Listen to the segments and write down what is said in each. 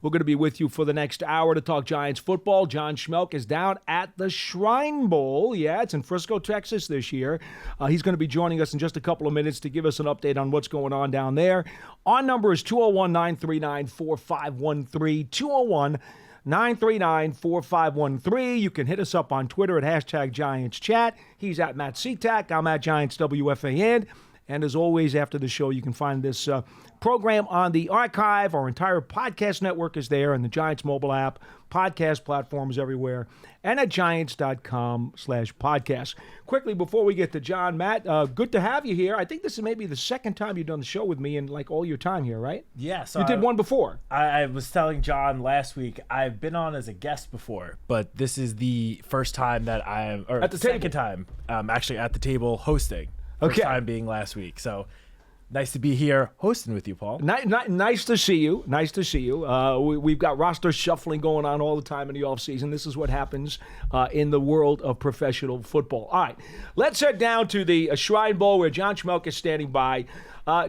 We're going to be with you for the next hour to talk Giants football. John Schmeelk is down at the Shrine Bowl. Yeah, it's in Frisco, Texas this year. He's going to be joining us in just a couple of minutes to give us an update on what's going on down there. Our number is 201-939-4513, 201-939-4513. You can hit us up on Twitter at #GiantsChat. He's at Matt Citak. I'm at GiantsWFAN. And as always, after the show, you can find this program on the archive. Our entire podcast network is there, and the Giants mobile app, podcast platforms everywhere, and at giants.com/podcast. Quickly, before we get to John, Matt, good to have you here. I think this is maybe the second time you've done the show with me in like all your time here, right? Yeah. So you did one before. I was telling John last week, I've been on as a guest before, but this is the first time that I'm, or at the second time, actually at the table hosting. First time being last week. So nice to be here hosting with you, Paul. Nice to see you. Nice to see you. We've got roster shuffling going on all the time in the offseason. This is what happens in the world of professional football. All right, let's head down to the Shrine Bowl where John Schmeelk is standing by.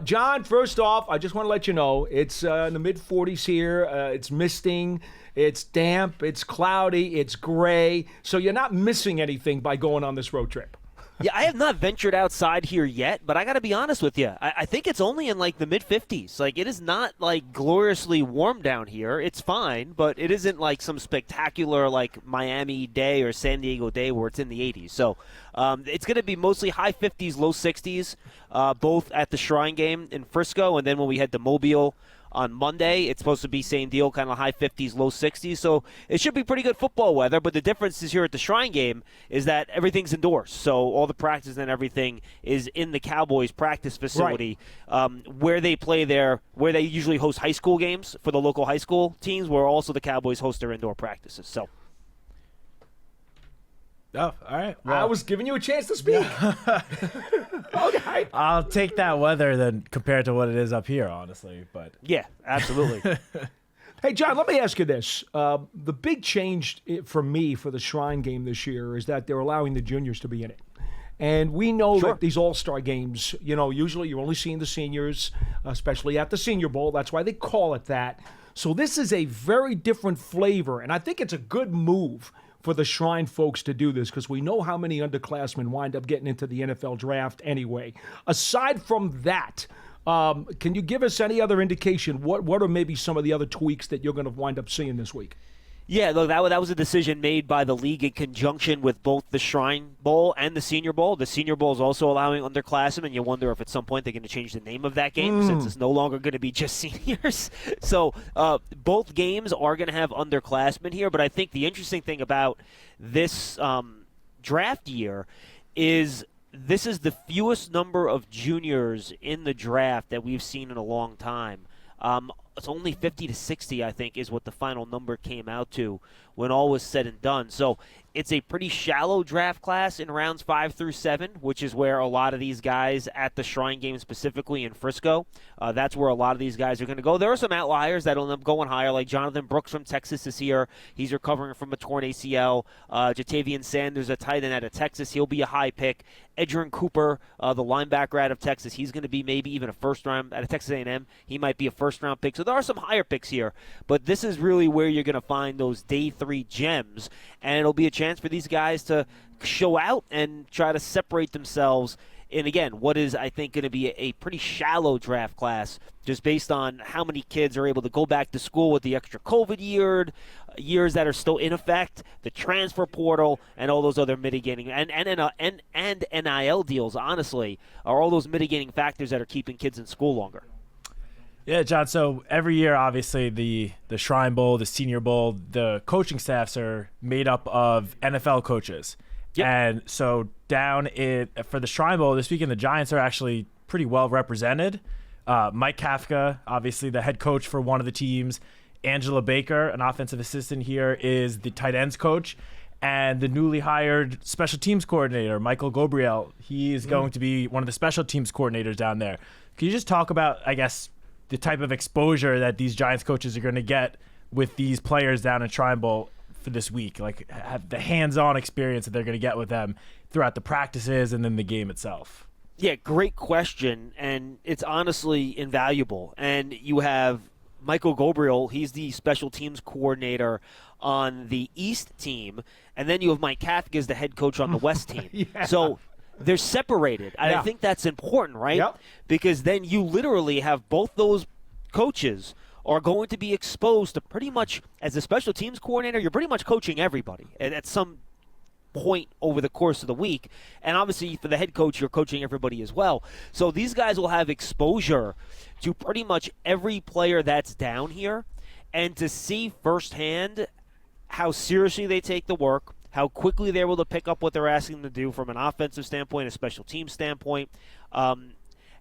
John, first off, I just want to let you know it's in the mid-40s here. It's misting. It's damp. It's cloudy. It's gray. So you're not missing anything by going on this road trip. Yeah, I have not ventured outside here yet, but I got to be honest with you. I think it's only in like the mid-50s. Like, it is not like gloriously warm down here. It's fine, but it isn't like some spectacular like Miami day or San Diego day where it's in the 80s. So it's going to be mostly high 50s, low 60s, both at the Shrine game in Frisco, and then when we head to Mobile on Monday, it's supposed to be same deal, kind of high 50s, low 60s. So it should be pretty good football weather. But the difference is here at the Shrine game is that everything's indoors. So all the practice and everything is in the Cowboys practice facility, where they play there, where they usually host high school games for the local high school teams, where also the Cowboys host their indoor practices. So. Oh, all right. Well, I was giving you a chance to speak. Okay. I'll take that weather then compared to what it is up here, honestly. But yeah, absolutely. Hey, John, let me ask you this. The big change for me for the Shrine game this year is that they're allowing the juniors to be in it. And we know that these all-star games, usually you're only seeing the seniors, especially at the Senior Bowl. That's why they call it that. So this is a very different flavor, and I think it's a good move for the Shrine folks to do this because we know how many underclassmen wind up getting into the NFL draft anyway. Aside from that, can you give us any other indication? What are maybe some of the other tweaks that you're going to wind up seeing this week? Yeah, look, that was a decision made by the league in conjunction with both the Shrine Bowl and the Senior Bowl. The Senior Bowl is also allowing underclassmen, and you wonder if at some point they're going to change the name of that game since it's no longer going to be just seniors. So both games are going to have underclassmen here, but I think the interesting thing about this draft year is this is the fewest number of juniors in the draft that we've seen in a long time. It's only 50 to 60, I think, is what the final number came out to when all was said and done. So it's a pretty shallow draft class in rounds 5 through 7, which is where a lot of these guys at the Shrine game, specifically in Frisco, that's where a lot of these guys are going to go. There are some outliers that will end up going higher, like Jonathan Brooks from Texas is here. He's recovering from a torn ACL. Jatavian Sanders, a tight end out of Texas, he'll be a high pick. Edgerrin Cooper, the linebacker out of Texas, he's going to be maybe even a first-round, out of Texas A&M, he might be a first-round pick. So there are some higher picks here, but this is really where you're going to find those day 3 gems, and it'll be a chance for these guys to show out and try to separate themselves in, again, what is, I think, going to be a pretty shallow draft class, just based on how many kids are able to go back to school with the extra COVID years that are still in effect, the transfer portal, and all those other mitigating, and NIL deals, honestly, are all those mitigating factors that are keeping kids in school longer. Yeah, John, so every year, obviously, the Shrine Bowl, the Senior Bowl, the coaching staffs are made up of NFL coaches. Yep. And so for the Shrine Bowl this weekend, the Giants are actually pretty well represented. Mike Kafka, obviously the head coach for one of the teams. Angela Baker, an offensive assistant here, is the tight ends coach. And the newly hired special teams coordinator, Michael Gabriel, he is going to be one of the special teams coordinators down there. Can you just talk about, I guess, the type of exposure that these Giants coaches are going to get with these players down in Shrine Bowl for this week? Like, have the hands-on experience that they're going to get with them throughout the practices and then the game itself. Yeah, great question, and it's honestly invaluable. And you have Michael Gabriel, he's the special teams coordinator on the East team, and then you have Mike Kafka as the head coach on the West team. Yeah. So they're separated. And Yeah. I think that's important, right? Yep. Because then you literally have both those coaches are going to be exposed to pretty much, as a special teams coordinator, you're pretty much coaching everybody at some point over the course of the week. And obviously for the head coach, you're coaching everybody as well. So these guys will have exposure to pretty much every player that's down here, and to see firsthand how seriously they take the work, how quickly they're able to pick up what they're asking them to do from an offensive standpoint, a special team standpoint,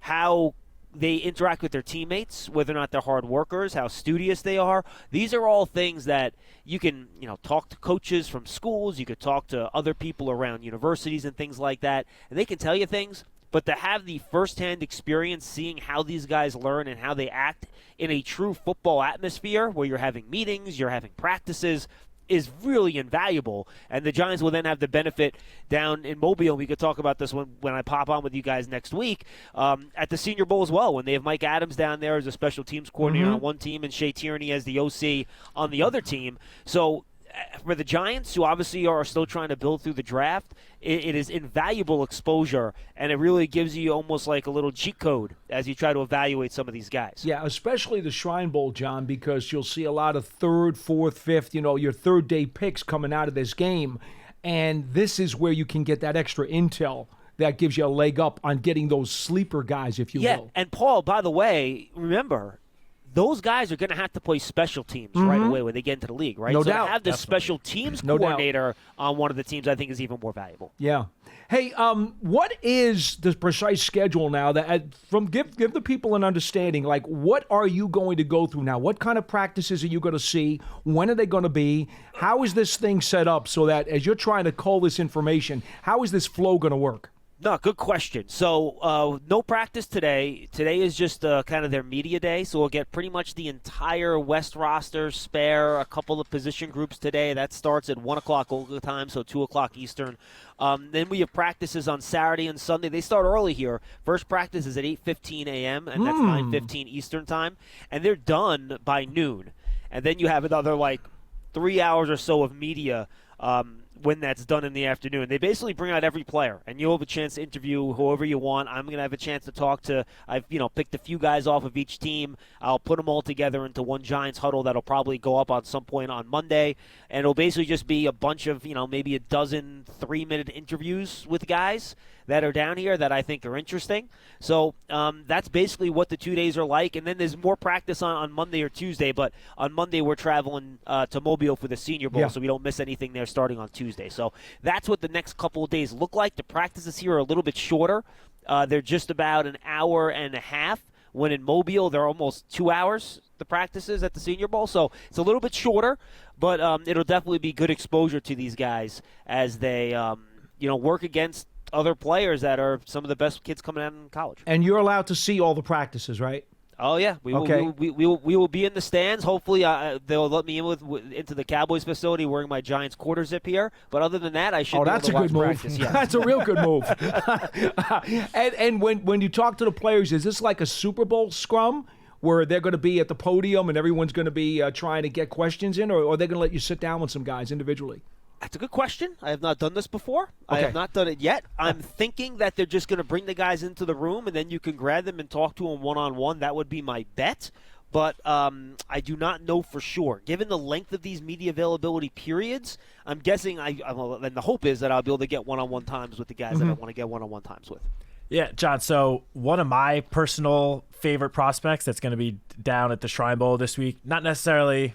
how they interact with their teammates, whether or not they're hard workers, how studious they are. These are all things that you can, talk to coaches from schools, you could talk to other people around universities and things like that, and they can tell you things. But to have the firsthand experience seeing how these guys learn and how they act in a true football atmosphere where you're having meetings, you're having practices, is really invaluable. And the Giants will then have the benefit down in Mobile. We could talk about this when I pop on with you guys next week at the Senior Bowl as well, when they have Mike Adams down there as a special teams coordinator on one team and Shea Tierney as the OC on the other team. So for the Giants, who obviously are still trying to build through the draft, it is invaluable exposure, and it really gives you almost like a little cheat code as you try to evaluate some of these guys. Yeah, especially the Shrine Bowl, John, because you'll see a lot of third, fourth, fifth, your third-day picks coming out of this game, and this is where you can get that extra intel that gives you a leg up on getting those sleeper guys, if you will. Yeah, and Paul, by the way, remember, those guys are going to have to play special teams right away when they get into the league, right? No so doubt. to have the special teams No doubt. coordinator on one of the teams, I think, is even more valuable. Yeah. Hey, what is the precise schedule now? Give the people an understanding. Like, what are you going to go through now? What kind of practices are you going to see? When are they going to be? How is this thing set up so that as you're trying to cull this information, how is this flow going to work? No, good question. So no practice today. Today is just kind of their media day, so we'll get pretty much the entire West roster, spare a couple of position groups today. That starts at 1 o'clock local time, so 2 o'clock Eastern. Then we have practices on Saturday and Sunday. They start early here. First practice is at 8:15 a.m., and that's 9:15 Eastern time, and they're done by noon. And then you have another, 3 hours or so of media when that's done in the afternoon. They basically bring out every player, and you'll have a chance to interview whoever you want. I'm going to have a chance to talk to, I've picked a few guys off of each team. I'll put them all together into one Giants huddle that'll probably go up on some point on Monday, and it'll basically just be a bunch of, maybe a dozen 3-minute interviews with guys that are down here that I think are interesting. So that's basically what the 2 days are like. And then there's more practice on Monday or Tuesday, but on Monday we're traveling to Mobile for the Senior Bowl, so we don't miss anything there starting on Tuesday. So that's what the next couple of days look like. The practices here are a little bit shorter. They're just about an hour and a half, when in Mobile they're almost 2 hours, the practices at the Senior Bowl. So it's a little bit shorter, but it'll definitely be good exposure to these guys as they work against other players that are some of the best kids coming out in college. And you're allowed to see all the practices, right? Oh, yeah. We will be in the stands. Hopefully they'll let me into the Cowboys facility wearing my Giants quarter zip here. But other than that, I should be able to watch practice. Yeah. That's a real good move. and when you talk to the players, is this like a Super Bowl scrum where they're going to be at the podium and everyone's going to be trying to get questions in, or are they going to let you sit down with some guys individually? That's a good question. I have not done this before. Okay. I have not done it yet. I'm thinking that they're just going to bring the guys into the room, and then you can grab them and talk to them one-on-one. That would be my bet. But I do not know for sure. Given the length of these media availability periods, I'm guessing, and the hope is that I'll be able to get one-on-one times with the guys that I want to get one-on-one times with. Yeah, John, so one of my personal favorite prospects that's going to be down at the Shrine Bowl this week, not necessarily,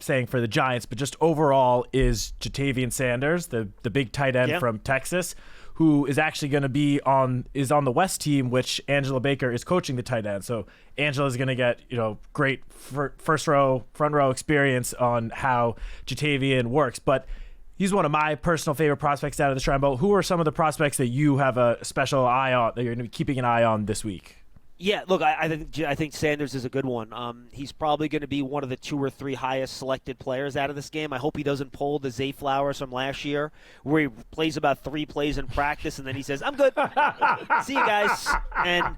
saying for the Giants, but just overall, is Jatavian Sanders, the big tight end from Texas, who is actually going to be on the West team, which Angela Baker is coaching the tight end. So Angela's going to get great front row experience on how Jatavian works. But he's one of my personal favorite prospects out of the Shrine Bowl. Who are some of the prospects that you have a special eye on, that you're going to be keeping an eye on this week? Yeah, look, I think Sanders is a good one. He's probably going to be one of the 2 or 3 highest selected players out of this game. I hope he doesn't pull the Zay Flowers from last year, where he plays about 3 plays in practice and then he says, "I'm good, see you guys," and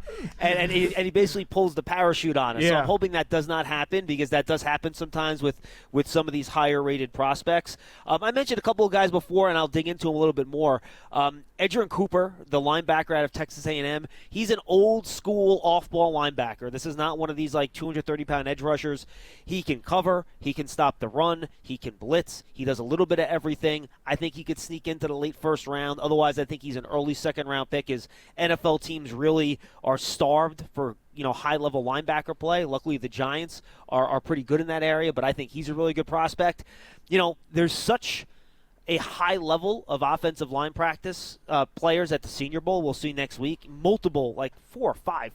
he basically pulls the parachute on us. Yeah. So I'm hoping that does not happen, because that does happen sometimes with some of these higher rated prospects. I mentioned a couple of guys before, and I'll dig into them a little bit more. Edgerrin Cooper, the linebacker out of Texas A&M, he's an old school off-ball linebacker. This is not one of these like 230-pound edge rushers. He can cover, he can stop the run, he can blitz, he does a little bit of everything. I think he could sneak into the late first round. Otherwise, I think he's an early second-round pick, as NFL teams really are starved for high-level linebacker play. Luckily, the Giants are pretty good in that area, but I think he's a really good prospect. There's such a high level of offensive line practice players at the Senior Bowl. We'll see next week. Multiple, like 4 or 5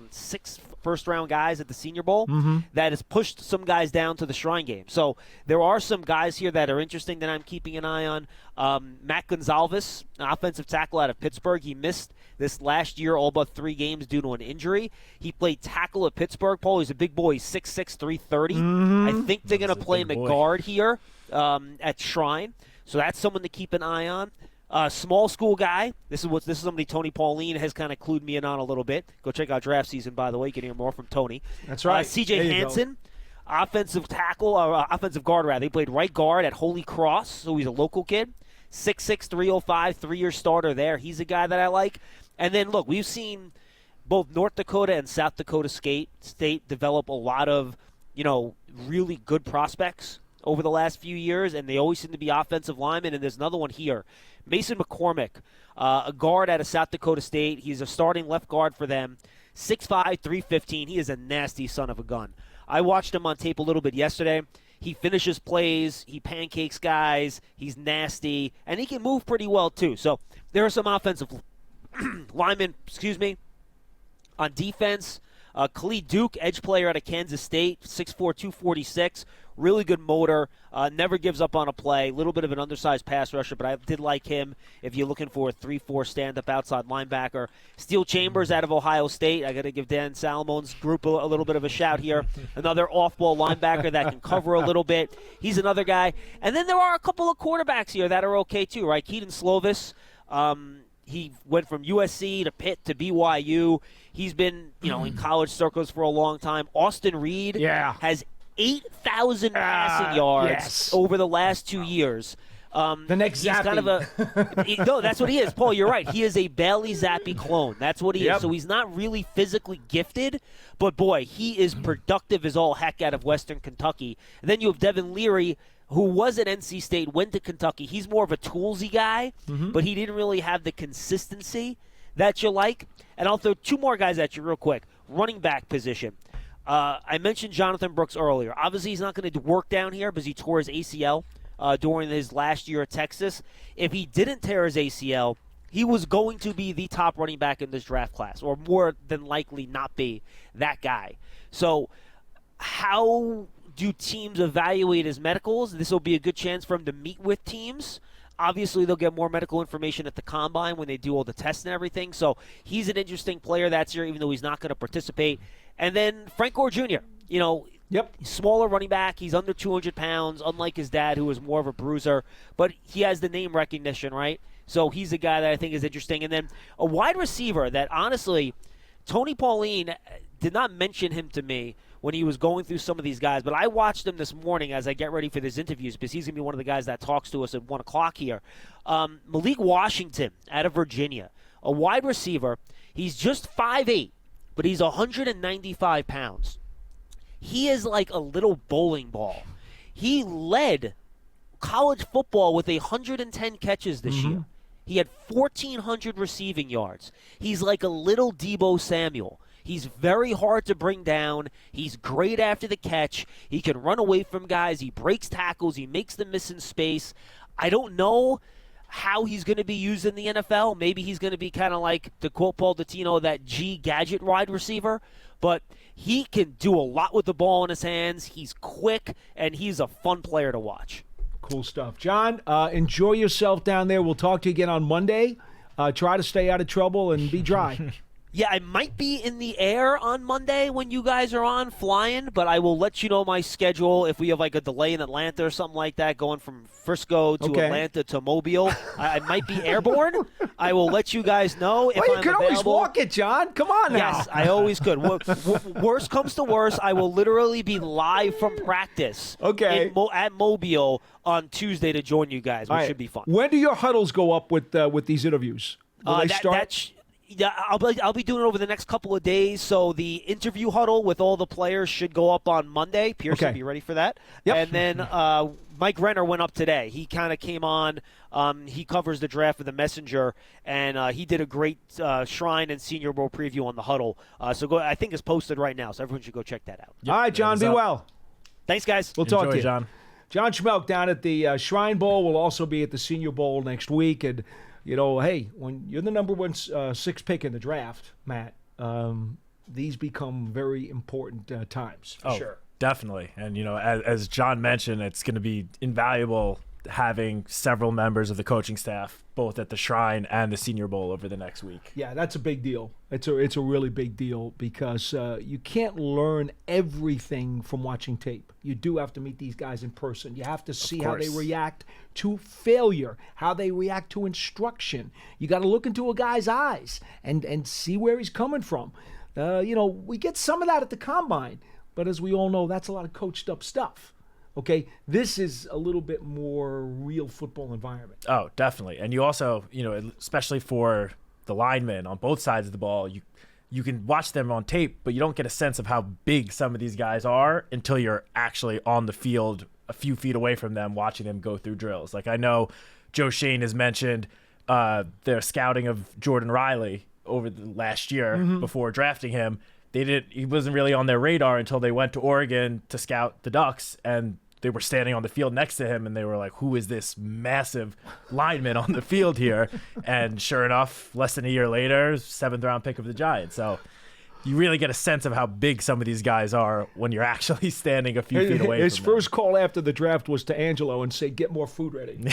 6 first-round guys at the Senior Bowl that has pushed some guys down to the Shrine Game. So there are some guys here that are interesting that I'm keeping an eye on. Matt Gonzalez, an offensive tackle out of Pittsburgh. He missed this last year all but 3 games due to an injury. He played tackle at Pittsburgh. Paul, he's a big boy. He's 6'6", 330. I think they're going to play him at guard here at Shrine. So that's someone to keep an eye on. Small school guy. This is somebody Tony Pauline has kind of clued me in on a little bit. Go check out draft season, by the way. You can hear more from Tony. That's right. C.J. Hansen, offensive guard rather. He played right guard at Holy Cross, so he's a local kid. 6'6", 305, 3-year starter there. He's a guy that I like. And then look, we've seen both North Dakota and South Dakota State develop a lot of really good prospects over the last few years, and they always seem to be offensive linemen. And there's another one here, Mason McCormick, a guard out of South Dakota State. He's a starting left guard for them, 6'5", 315. He is a nasty son of a gun. I watched him on tape a little bit yesterday. He finishes plays, he pancakes guys, he's nasty, and he can move pretty well too. So there are some offensive linemen, on defense. Khalid Duke, edge player out of Kansas State, 6'4", 246. Really good motor, never gives up on a play. A little bit of an undersized pass rusher, but I did like him if you're looking for a 3-4 stand-up outside linebacker. Steel Chambers out of Ohio State. I got to give Dan Salomon's group a little bit of a shout here. Another off-ball linebacker that can cover a little bit. He's another guy. And then there are a couple of quarterbacks here that are okay too, right? Keaton Slovis. He went from USC to Pitt to BYU. He's been, in college circles for a long time. Austin Reed has 8,000 passing yards over the last 2 years. The next Zappy. He's kind of no, that's what he is. Paul, you're right. He is a Bailey Zappi clone. That's what he is. So he's not really physically gifted, but boy, he is productive as all heck out of Western Kentucky. And then you have Devin Leary, who was at NC State, went to Kentucky. He's more of a toolsy guy, but he didn't really have the consistency that you like. And I'll throw 2 more guys at you real quick. Running back position. I mentioned Jonathan Brooks earlier. Obviously, he's not going to work down here because he tore his ACL during his last year at Texas. If he didn't tear his ACL, he was going to be the top running back in this draft class, or more than likely not be that guy. So how do teams evaluate his medicals? This will be a good chance for him to meet with teams. Obviously, they'll get more medical information at the Combine when they do all the tests and everything. So he's an interesting player that's here, even though he's not going to participate. And then Frank Gore Jr., smaller running back. He's under 200 pounds, unlike his dad, who was more of a bruiser. But he has the name recognition, right? So he's a guy that I think is interesting. And then a wide receiver that, honestly, Tony Pauline did not mention him to me when he was going through some of these guys. But I watched him this morning as I get ready for these interviews because he's going to be one of the guys that talks to us at 1 o'clock here. Malik Washington out of Virginia, a wide receiver. He's just 5'8", but he's 195 pounds. He is like a little bowling ball. He led college football with 110 catches this year. He had 1,400 receiving yards. He's like a little Deebo Samuel. He's very hard to bring down. He's great after the catch. He can run away from guys. He breaks tackles. He makes them miss in space. I don't know how he's going to be used in the NFL. Maybe he's going to be kind of like, to quote Paul Dottino, that G gadget wide receiver. But he can do a lot with the ball in his hands. He's quick, and he's a fun player to watch. Cool stuff. John, enjoy yourself down there. We'll talk to you again on Monday. Try to stay out of trouble and be dry. Yeah, I might be in the air on Monday when you guys are on flying, but I will let you know my schedule if we have like a delay in Atlanta or something like that, going from Frisco to Atlanta to Mobile. I might be airborne. I will let you guys know if I'm you can available. always walk it, John. Come on now. Yes, I always could. Worst comes to worst, I will literally be live from practice at Mobile on Tuesday to join you guys, which should be fun. When do your huddles go up with these interviews? Will they start? Yeah, I'll be doing it over the next couple of days. So the interview huddle with all the players should go up on Monday. Pearson, be ready for that. Yep. And then Mike Renner went up today. He kind of came on. He covers the draft for the Messenger, and he did a great Shrine and Senior Bowl preview on the huddle. I think it's posted right now, so everyone should go check that out. Yep. All right, John, be well. Thanks, guys. We'll talk to you. John. John Schmeelk down at the Shrine Bowl will also be at the Senior Bowl next week, and hey, when you're the number 6 pick in the draft, Matt, these become very important times. Oh, sure. Definitely. And, as John mentioned, it's going to be invaluable having several members of the coaching staff both at the Shrine and the Senior Bowl over the next week. Yeah, that's a big deal. It's a really big deal because you can't learn everything from watching tape. You do have to meet these guys in person. You have to see how they react to failure, how they react to instruction. You got to look into a guy's eyes and see where he's coming from. We get some of that at the Combine, but as we all know, that's a lot of coached up stuff. Okay, this is a little bit more real football environment. Oh, definitely. And you also, especially for the linemen on both sides of the ball, you can watch them on tape, but you don't get a sense of how big some of these guys are until you're actually on the field a few feet away from them watching them go through drills. Like I know Joe Shane has mentioned their scouting of Jordan Riley over the last year before drafting him. He wasn't really on their radar until they went to Oregon to scout the Ducks, and they were standing on the field next to him, and they were like, who is this massive lineman on the field here? And sure enough, less than a year later, 7th-round pick of the Giants. So you really get a sense of how big some of these guys are when you're actually standing a few feet away His from them. first call after the draft was to Angelo and say, get more food ready.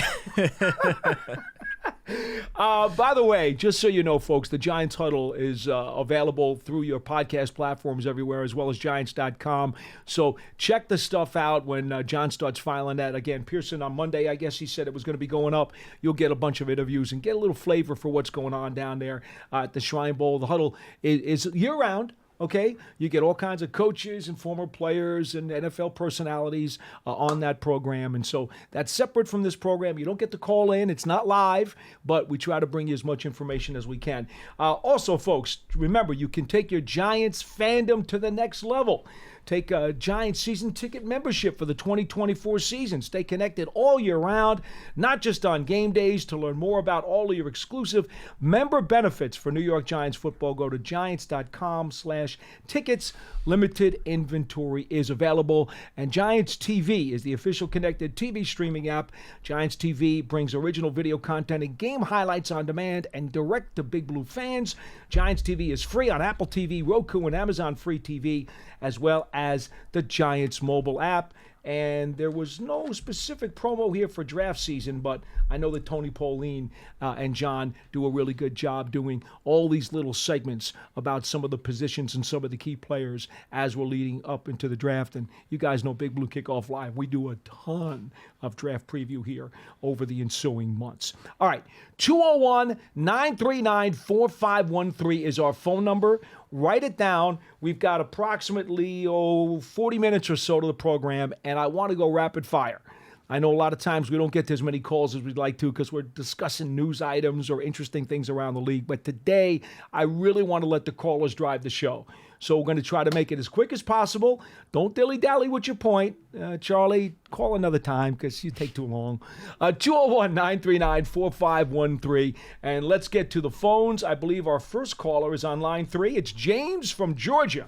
By the way, just so you know, folks, the Giants Huddle is available through your podcast platforms everywhere, as well as Giants.com. So check the stuff out when John starts filing that. Again, Pearson on Monday, I guess he said it was going to be going up. You'll get a bunch of interviews and get a little flavor for what's going on down there at the Shrine Bowl. The Huddle is year-round. Okay, you get all kinds of coaches and former players and NFL personalities on that program. And so that's separate from this program. You don't get to call in. It's not live, but we try to bring you as much information as we can. Also, folks, remember, you can take your Giants fandom to the next level. Take a Giants season ticket membership for the 2024 season. Stay connected all year round, not just on game days. To learn more about all of your exclusive member benefits for New York Giants football, go to giants.com/tickets. Limited inventory is available. And Giants TV is the official connected TV streaming app. Giants TV brings original video content and game highlights on demand and direct to Big Blue fans. Giants TV is free on Apple TV, Roku, and Amazon Free TV, as well as the Giants mobile app. And there was no specific promo here for draft season, but I know that Tony Pauline and John do a really good job doing all these little segments about some of the positions and some of the key players as we're leading up into the draft. And you guys know Big Blue Kickoff Live. We do a ton of draft preview here over the ensuing months. All right, 201-939-4513 is our phone number. Write it down. We've got approximately 40 minutes or so to the program, and I want to go rapid fire. I know a lot of times we don't get to as many calls as we'd like to because we're discussing news items or interesting things around the league. But today, I really want to let the callers drive the show. So we're going to try to make it as quick as possible. Don't dilly-dally with your point. Charlie, call another time because you take too long. 201-939-4513. And let's get to the phones. I believe our first caller is on line 3. It's James from Georgia.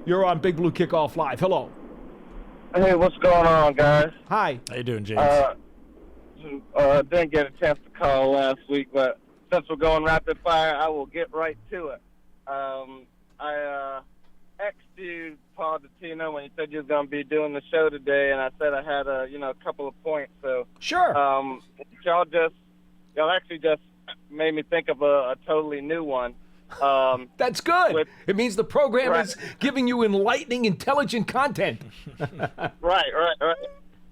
You're on Big Blue Kickoff Live. Hello. Hey, what's going on, guys? Hi. How you doing, James? Didn't get a chance to call last week, but since we're going rapid fire, I will get right to it. I texted you, Paul Dottino, when you said you was going to be doing the show today, and I said I had a couple of points. So sure. Y'all actually just made me think of a totally new one. That's good. It means the program is giving you enlightening, intelligent content. Right.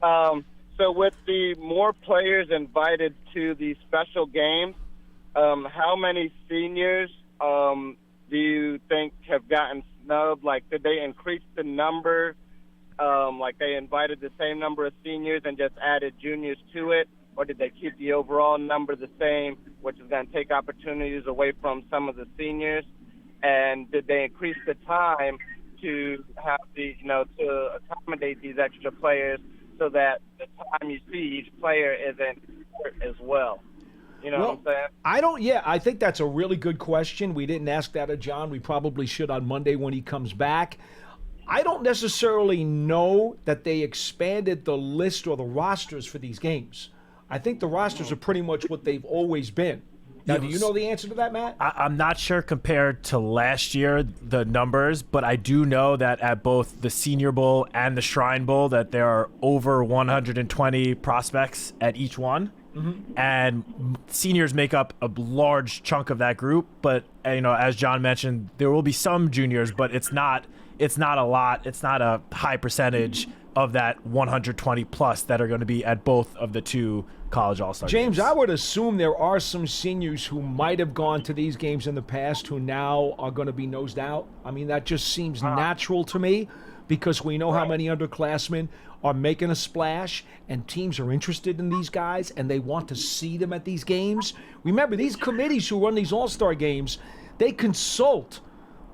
So with the more players invited to the special games, how many seniors do you think have gotten snubbed? Like, did they increase the number? Like they invited the same number of seniors and just added juniors to it? Or did they keep the overall number the same, which is going to take opportunities away from some of the seniors? And did they increase the time to have to accommodate these extra players so that the time you see each player isn't hurt as well? You know what I'm saying? I think that's a really good question. We didn't ask that of John. We probably should on Monday when he comes back. I don't necessarily know that they expanded the list or the rosters for these games. I think the rosters are pretty much what they've always been. Now, do you know the answer to that, Matt? I'm not sure compared to last year, the numbers, but I do know that at both the Senior Bowl and the Shrine Bowl that there are over 120 prospects at each one. Mm-hmm. And seniors make up a large chunk of that group. But, as John mentioned, there will be some juniors, but it's not a lot. It's not a high percentage of that 120 plus that are going to be at both of the two college all-star James, games. I would assume there are some seniors who might have gone to these games in the past who now are going to be nosed out. I mean, that just seems natural to me because we know how many underclassmen are making a splash and teams are interested in these guys and they want to see them at these games. Remember, these committees who run these all-star games, they consult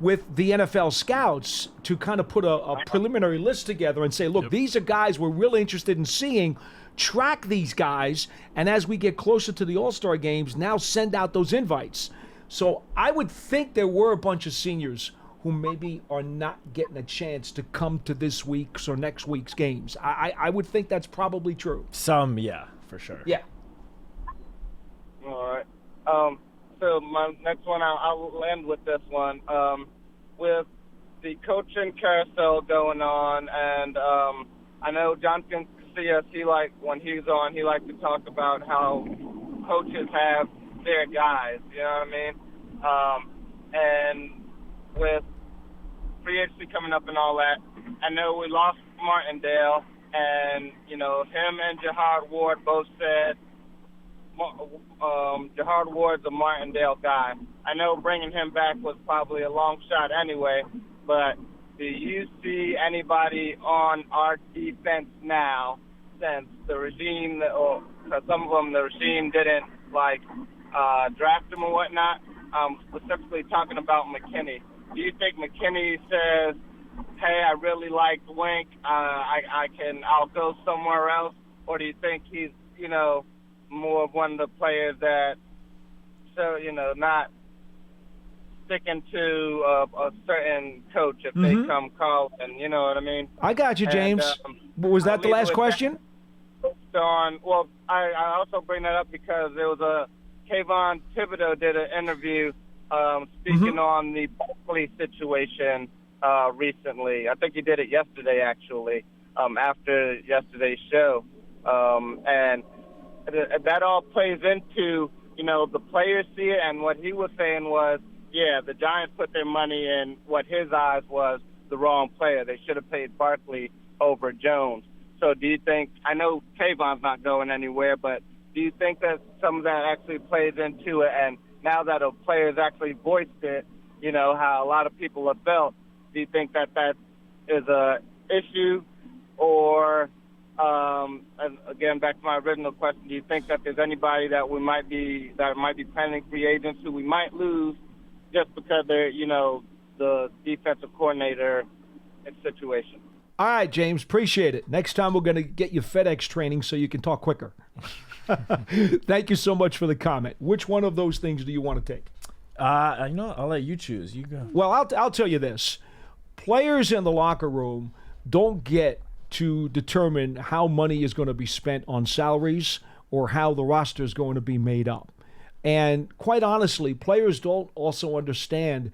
with the NFL scouts to kind of put a preliminary list together and say, look, these are guys we're really interested in seeing. Track these guys, and as we get closer to the All-Star games, now send out those invites. So I would think there were a bunch of seniors who maybe are not getting a chance to come to this week's or next week's games. I would think that's probably true. Some, yeah, for sure. Yeah. All right. So my next one, I'll end with this one. With the coaching carousel going on, and I know John can see us. When he's on, he likes to talk about how coaches have their guys. You know what I mean? And with free agency coming up and all that, I know we lost Martindale, and him and Jahad Ward both said Jahad Ward's a Martindale guy. I know bringing him back was probably a long shot anyway, but do you see anybody on our defense now, since the regime, or some of them, the regime didn't draft them or whatnot? Specifically talking about McKinney. Do you think McKinney says, "Hey, I really liked Wink. I'll go somewhere else," or do you think he's more of one of the players that, not sticking to a certain coach if they come calling, you know what I mean? I got you, James. Was that the last question? I also bring that up because there was Kayvon Thibodeau did an interview speaking on the Barkley situation recently. I think he did it yesterday, actually, after yesterday's show. And that all plays into, the players see it, and what he was saying was, the Giants put their money in what his eyes was the wrong player. They should have paid Barkley over Jones. So do you think, I know Kayvon's not going anywhere, but do you think that some of that actually plays into it? And now that a player's actually voiced it, how a lot of people have felt, do you think that is a issue? Or, and again, back to my original question, do you think that there's anybody that might be planning free agents who we might lose just because they're, the defensive coordinator situation? All right, James, appreciate it. Next time we're going to get you FedEx training so you can talk quicker. Thank you so much for the comment. Which one of those things do you want to take? I'll let you choose. You go. Well, I'll tell you this. Players in the locker room don't get to determine how money is going to be spent on salaries or how the roster is going to be made up. And quite honestly, players don't also understand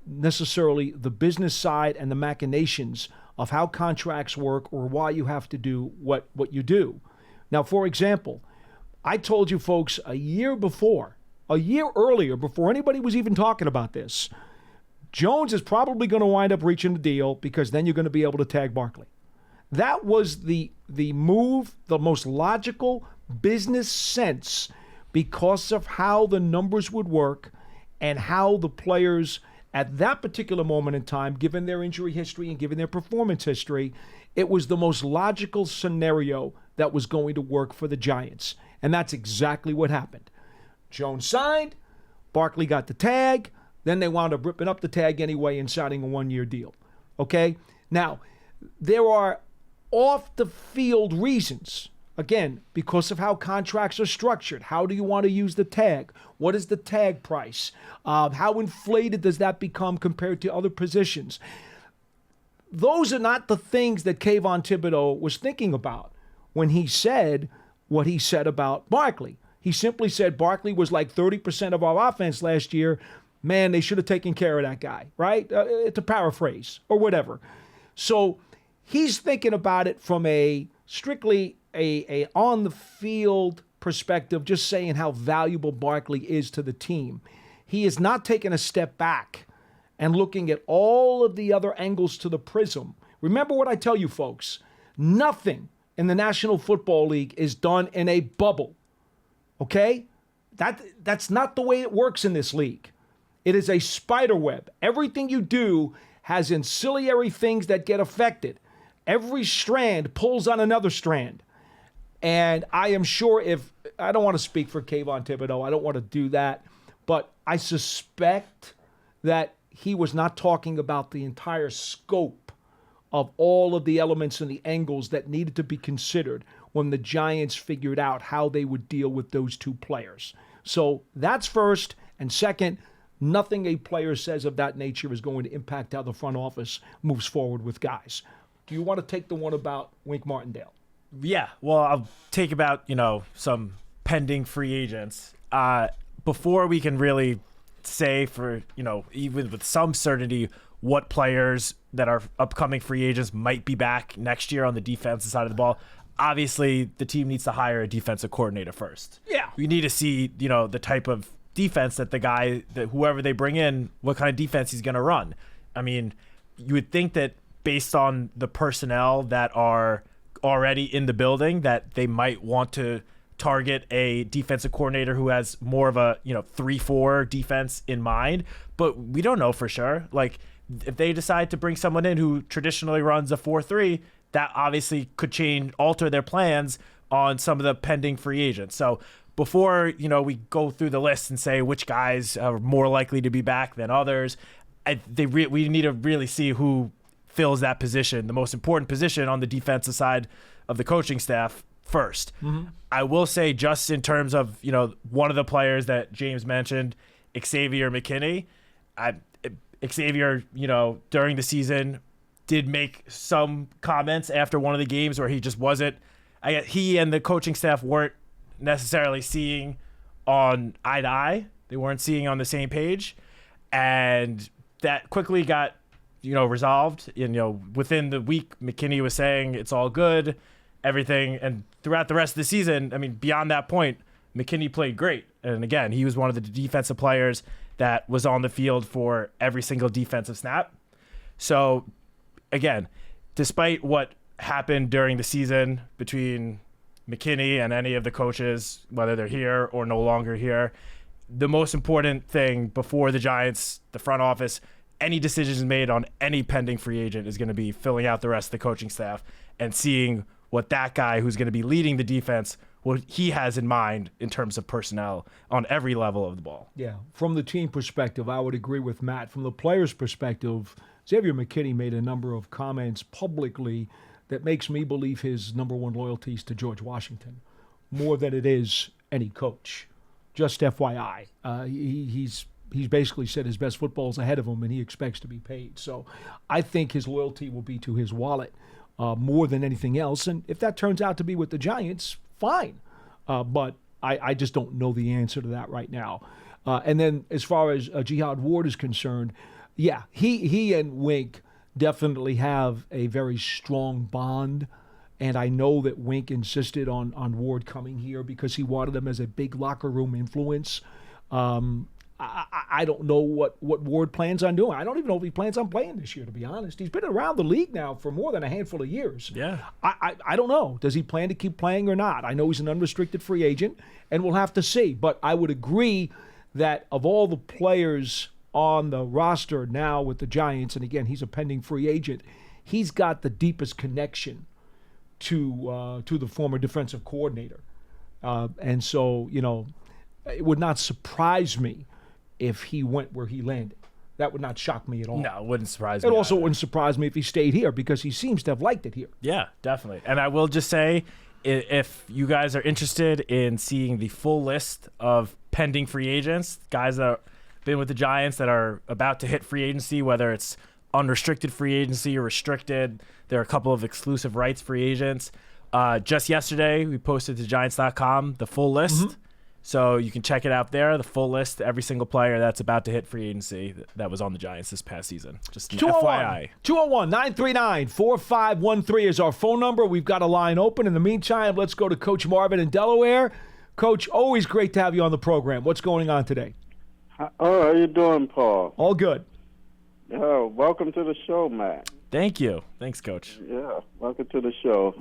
necessarily the business side and the machinations of how contracts work or why you have to do what you do. Now, for example, I told you folks a year before a year earlier, before anybody was even talking about this, Jones is probably going to wind up reaching the deal because then you're going to be able to tag Barkley. That was the move, the most logical business sense because of how the numbers would work and how the players at that particular moment in time, given their injury history and given their performance history, it was the most logical scenario that was going to work for the Giants. And that's exactly what happened. Jones signed, Barkley got the tag, then they wound up ripping up the tag anyway and signing a one-year deal. Okay? Now, there are off-the-field reasons, again, because of how contracts are structured. How do you want to use the tag? What is the tag price? How inflated does that become compared to other positions? Those are not the things that Kayvon Thibodeau was thinking about when he said what he said about Barkley. He simply said Barkley was like 30% of our offense last year. Man, they should have taken care of that guy, right? To paraphrase or whatever. So he's thinking about it from a strictly a on-the-field perspective, just saying how valuable Barkley is to the team. He is not taking a step back and looking at all of the other angles to the prism. Remember what I tell you, folks. Nothing in the National Football League is done in a bubble, okay? That's not the way it works in this league. It is a spider web. Everything you do has ancillary things that get affected. Every strand pulls on another strand. And I am sure I don't want to speak for Kayvon Thibodeau, I don't want to do that, but I suspect that he was not talking about the entire scope of all of the elements and the angles that needed to be considered when the Giants figured out how they would deal with those two players. So that's first. And second, nothing a player says of that nature is going to impact how the front office moves forward with guys. Do you want to take the one about Wink Martindale? Yeah, well, I'll take about, some pending free agents. Before we can really say for, even with some certainty what players that are upcoming free agents might be back next year on the defensive side of the ball, obviously the team needs to hire a defensive coordinator first. Yeah. We need to see, the type of defense that whoever they bring in, what kind of defense he's going to run. I mean, you would think that based on the personnel that are already in the building that they might want to target a defensive coordinator who has more of a 3-4 defense in mind, but we don't know for sure. Like if they decide to bring someone in who traditionally runs a 4-3, that obviously could alter their plans on some of the pending free agents. So before we go through the list and say which guys are more likely to be back than others, we need to really see who fills that position, the most important position on the defensive side of the coaching staff first. Mm-hmm. I will say just in terms of, one of the players that James mentioned, Xavier McKinney, Xavier, during the season did make some comments after one of the games where he just wasn't, he and the coaching staff weren't necessarily seeing on eye to eye. They weren't seeing on the same page. And that quickly got resolved. Within the week, McKinney was saying it's all good, everything. And throughout the rest of the season, I mean, beyond that point, McKinney played great. And again, he was one of the defensive players that was on the field for every single defensive snap. So again, despite what happened during the season between McKinney and any of the coaches, whether they're here or no longer here, the most important thing before the Giants, the front office, any decisions made on any pending free agent is going to be filling out the rest of the coaching staff and seeing what that guy who's going to be leading the defense, what he has in mind in terms of personnel on every level of the ball. Yeah, from the team perspective, I would agree with Matt. From the player's perspective, Xavier McKinney made a number of comments publicly that makes me believe his number one loyalty is to George Washington more than it is any coach. Just FYI, he's basically said his best football is ahead of him and he expects to be paid. So I think his loyalty will be to his wallet more than anything else. And if that turns out to be with the Giants, fine. But I just don't know the answer to that right now. And then as far as Jihad Ward is concerned, yeah, he and Wink definitely have a very strong bond. And I know that Wink insisted on Ward coming here because he wanted him as a big locker room influence. I don't know what Ward plans on doing. I don't even know if he plans on playing this year, to be honest. He's been around the league now for more than a handful of years. Yeah. I don't know. Does he plan to keep playing or not? I know he's an unrestricted free agent, and we'll have to see. But I would agree that of all the players on the roster now with the Giants, and again, he's a pending free agent, he's got the deepest connection to the former defensive coordinator. And so, it would not surprise me if he went where he landed. That would not shock me at all. No, it wouldn't surprise me. It also wouldn't surprise me if he stayed here because he seems to have liked it here. Yeah, definitely. And I will just say, if you guys are interested in seeing the full list of pending free agents, guys that have been with the Giants that are about to hit free agency, whether it's unrestricted free agency or restricted, there are a couple of exclusive rights free agents. Just yesterday, we posted to Giants.com the full list. Mm-hmm. So you can check it out there, the full list, every single player that's about to hit free agency that was on the Giants this past season. Just an FYI. 201-939-4513 is our phone number. We've got a line open. In the meantime, let's go to Coach Marvin in Delaware. Coach, always great to have you on the program. What's going on today? Oh, how you doing, Paul? All good. Oh, welcome to the show, Matt. Thank you. Thanks, Coach. Yeah, welcome to the show.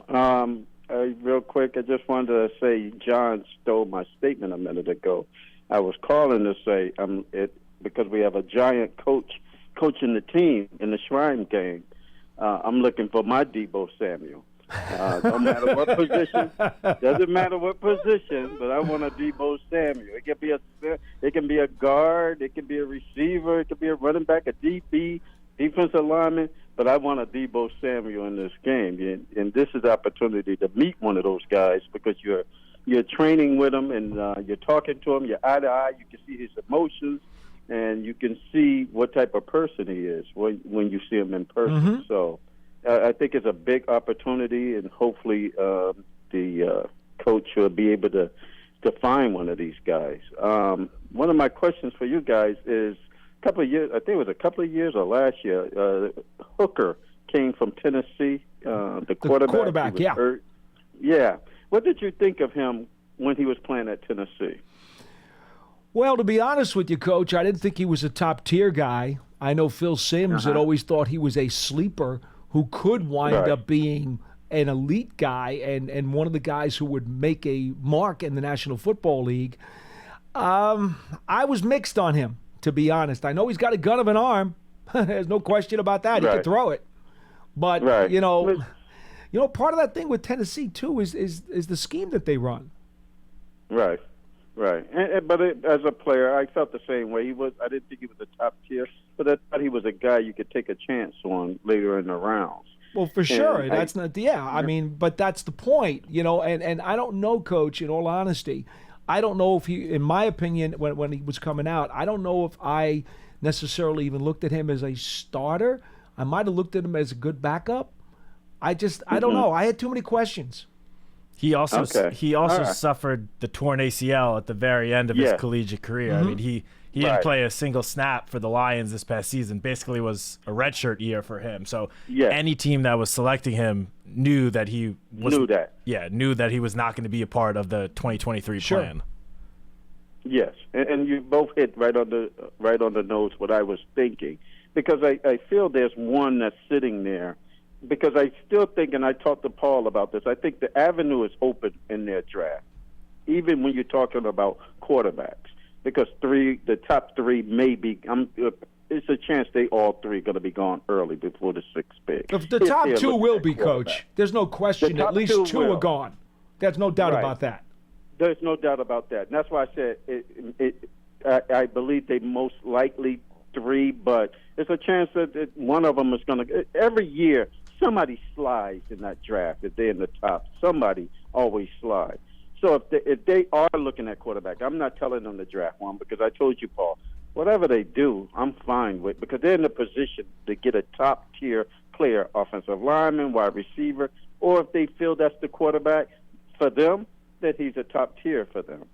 Real quick, I just wanted to say John stole my statement a minute ago. I was calling to say because we have a Giant coaching the team in the Shrine game. I'm looking for my Deebo Samuel. Don't matter what position. Doesn't matter what position, but I want a Deebo Samuel. It can be a guard, it can be a receiver, it can be a running back, a DB, defensive lineman. But I want a Deebo Samuel in this game, and this is the opportunity to meet one of those guys because you're training with him and you're talking to him. You're eye to eye. You can see his emotions, and you can see what type of person he is when you see him in person. Mm-hmm. So I think it's a big opportunity, and hopefully the coach will be able to find one of these guys. One of my questions for you guys is, a couple of years or last year, Hooker came from Tennessee, the quarterback. Yeah. Hurt. Yeah. What did you think of him when he was playing at Tennessee? Well, to be honest with you, Coach, I didn't think he was a top-tier guy. I know Phil Simms had always thought he was a sleeper who could wind up being an elite guy and one of the guys who would make a mark in the National Football League. I was mixed on him, to be honest. I know he's got a gun of an arm. There's no question about that. He can throw it. But, part of that thing with Tennessee, too, is the scheme that they run. Right. But as a player, I felt the same way. I didn't think he was a top tier, but I thought he was a guy you could take a chance on later in the rounds. Well, for sure. But that's the point, and I don't know, Coach, in all honesty. I don't know if he, in my opinion, when he was coming out, I don't know if I necessarily even looked at him as a starter. I might have looked at him as a good backup. I don't know. I had too many questions. He also suffered the torn ACL at the very end of his collegiate career. Mm-hmm. I mean, he didn't play a single snap for the Lions this past season. Basically was a redshirt year for him. So any team that was selecting him knew that he was not going to be a part of the 2023 plan. Yes, and you both hit right on the nose what I was thinking, because I feel there's one that's sitting there, because I still think, and I talked to Paul about this, I think the avenue is open in their draft, even when you're talking about quarterbacks, because the top three may be. It's a chance they all three are going to be gone early before the sixth pick. The top two will be, Coach. There's no question. At least two are gone. There's no doubt about that. There's no doubt about that. And that's why I said I believe they most likely three, but there's a chance that one of them is going to. Every year, somebody slides in that draft. If they're in the top, somebody always slides. So if they are looking at quarterback, I'm not telling them to draft one, because I told you, Paul, whatever they do, I'm fine with, because they're in a position to get a top-tier player, offensive lineman, wide receiver, or if they feel that's the quarterback for them, that he's a top tier for them.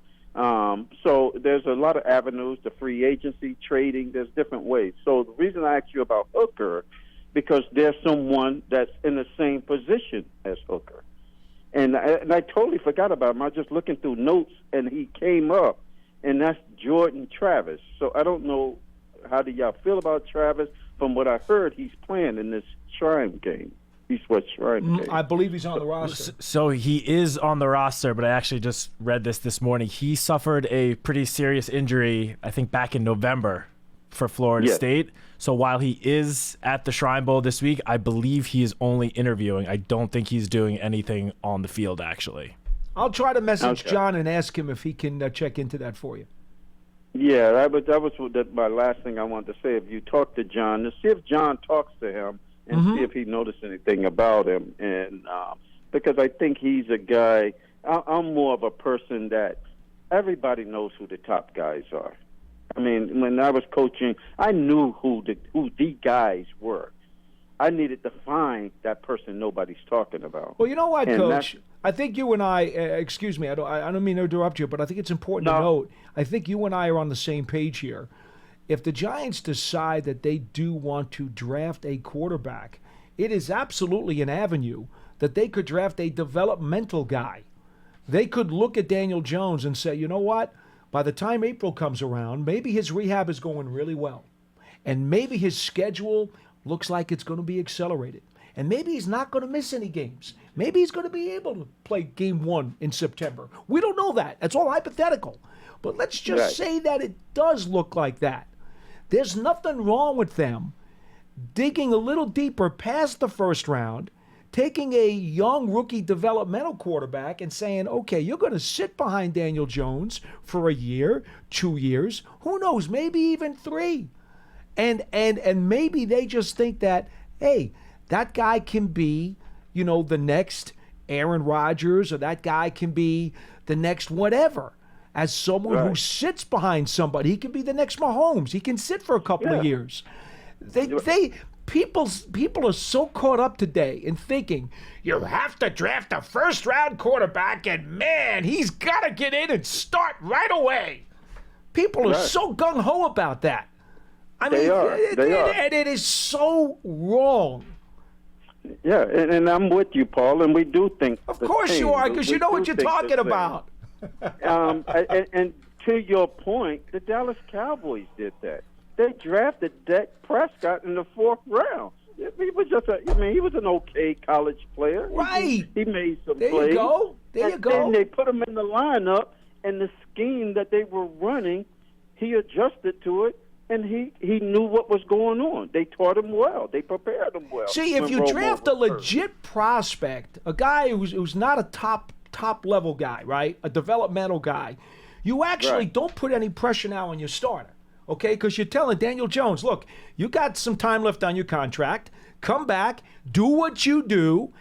So there's a lot of avenues, the free agency, trading, there's different ways. So the reason I asked you about Hooker, because there's someone that's in the same position as Hooker. And I totally forgot about him. I was just looking through notes, and he came up. and that's Jordan Travis. So I don't know, how do y'all feel about Travis? From what I heard, he's playing in this Shrine game. Shrine game. I believe he's on the roster. So he is on the roster, but I actually just read this morning. He suffered a pretty serious injury, I think, back in November for Florida State. So while he is at the Shrine Bowl this week, I believe he is only interviewing. I don't think he's doing anything on the field, actually. I'll try to message John and ask him if he can check into that for you. Yeah, that was my last thing I wanted to say. If you talk to John, to see if John talks to him and see if he noticed anything about him. And because I think he's a guy, I'm more of a person that everybody knows who the top guys are. I mean, when I was coaching, I knew who the guys were. I needed to find that person nobody's talking about. Well, you know what, Coach? I think you and I, excuse me, I don't mean to interrupt you, but I think it's important to note, I think you and I are on the same page here. If the Giants decide that they do want to draft a quarterback, it is absolutely an avenue that they could draft a developmental guy. They could look at Daniel Jones and say, you know what? By the time April comes around, maybe his rehab is going really well. And maybe his schedule looks like it's going to be accelerated. And maybe he's not going to miss any games. Maybe he's going to be able to play game 1 in September. We don't know that. That's all hypothetical. But let's just say that it does look like that. There's nothing wrong with them digging a little deeper past the first round, taking a young rookie developmental quarterback and saying, okay, you're going to sit behind Daniel Jones for a year, 2 years, who knows, maybe even 3. And maybe they just think that, hey, that guy can be, the next Aaron Rodgers, or that guy can be the next whatever. As someone who sits behind somebody, he can be the next Mahomes. He can sit for a couple of years. People are so caught up today in thinking you have to draft a first-round quarterback, and man, he's got to get in and start right away. People are so gung-ho about that. I mean, and it is so wrong. Yeah, and I'm with you, Paul, and we do think. Of course you are, because you know what you're talking about. And to your point, the Dallas Cowboys did that. They drafted Dak Prescott in the 4th round. He was he was an okay college player. Right. He made some plays. There you go. Then they put him in the lineup, and the scheme that they were running, he adjusted to it, and he knew what was going on. They taught him well. They prepared him well. See, if you draft a legit prospect, a guy who's not a top-level guy, right, a developmental guy, you actually don't put any pressure now on your starter. Okay, because you're telling Daniel Jones, look, you got some time left on your contract. Come back, do what you do,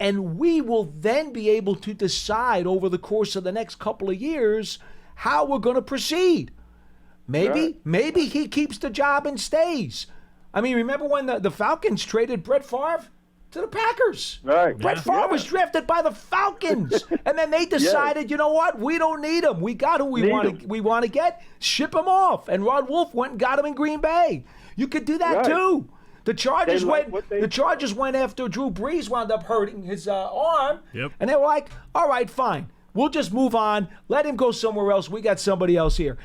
and we will then be able to decide over the course of the next couple of years how we're going to proceed. Maybe he keeps the job and stays. I mean, remember when the Falcons traded Brett Favre to the Packers? Right. Brett Favre was drafted by the Falcons, and then they decided, you know what? We don't need him. We got who we want to get. Ship him off. And Rod Wolf went and got him in Green Bay. You could do that too. The Chargers went after Drew Brees, wound up hurting his arm, and they were like, all right, fine. We'll just move on. Let him go somewhere else. We got somebody else here.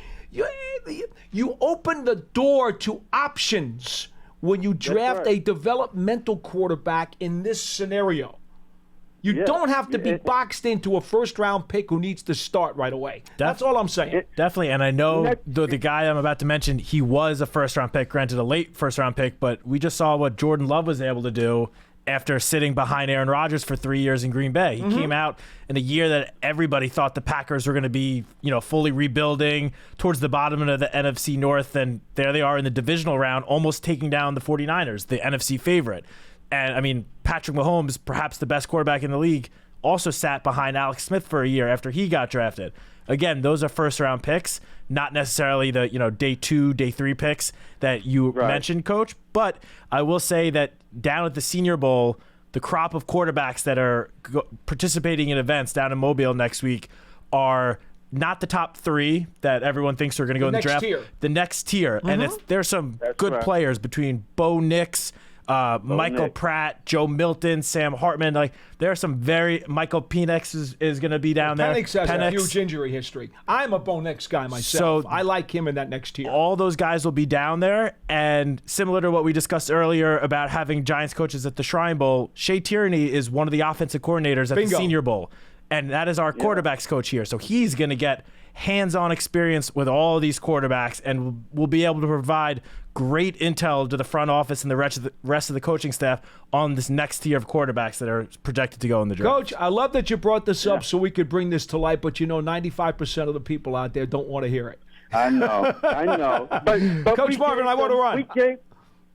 You open the door to options when you draft a developmental quarterback in this scenario. You don't have to be boxed into a first-round pick who needs to start right away. That's all I'm saying. Definitely, and I know the guy I'm about to mention, he was a first-round pick, granted a late first-round pick, but we just saw what Jordan Love was able to do after sitting behind Aaron Rodgers for 3 years in Green Bay. He came out in a year that everybody thought the Packers were going to be, fully rebuilding towards the bottom of the NFC North, and there they are in the divisional round, almost taking down the 49ers, the NFC favorite. And, I mean, Patrick Mahomes, perhaps the best quarterback in the league, also sat behind Alex Smith for a year after he got drafted. Again, those are first-round picks, not necessarily the day 2, day 3 picks that you mentioned, Coach. But I will say that down at the Senior Bowl, the crop of quarterbacks that are participating in events down in Mobile next week are not the top 3 that everyone thinks are going to go in the draft. The next tier. And there's some good players between Bo Nix, Michael Nix. Pratt, Joe Milton, Sam Hartman. Like there are some Michael Penix is going to be down there. Penix has a huge injury history. I'm a Bo Nix guy myself. So I like him in that next tier. All those guys will be down there, and similar to what we discussed earlier about having Giants coaches at the Shrine Bowl, Shea Tierney is one of the offensive coordinators at the Senior Bowl, and that is our quarterbacks coach here. So he's going to get hands-on experience with all of these quarterbacks and will be able to provide great intel to the front office and the rest of the coaching staff on this next tier of quarterbacks that are projected to go in the draft. Coach, I love that you brought this up so we could bring this to light, but 95% of the people out there don't want to hear it. I know. But Coach Marvin, I want to run.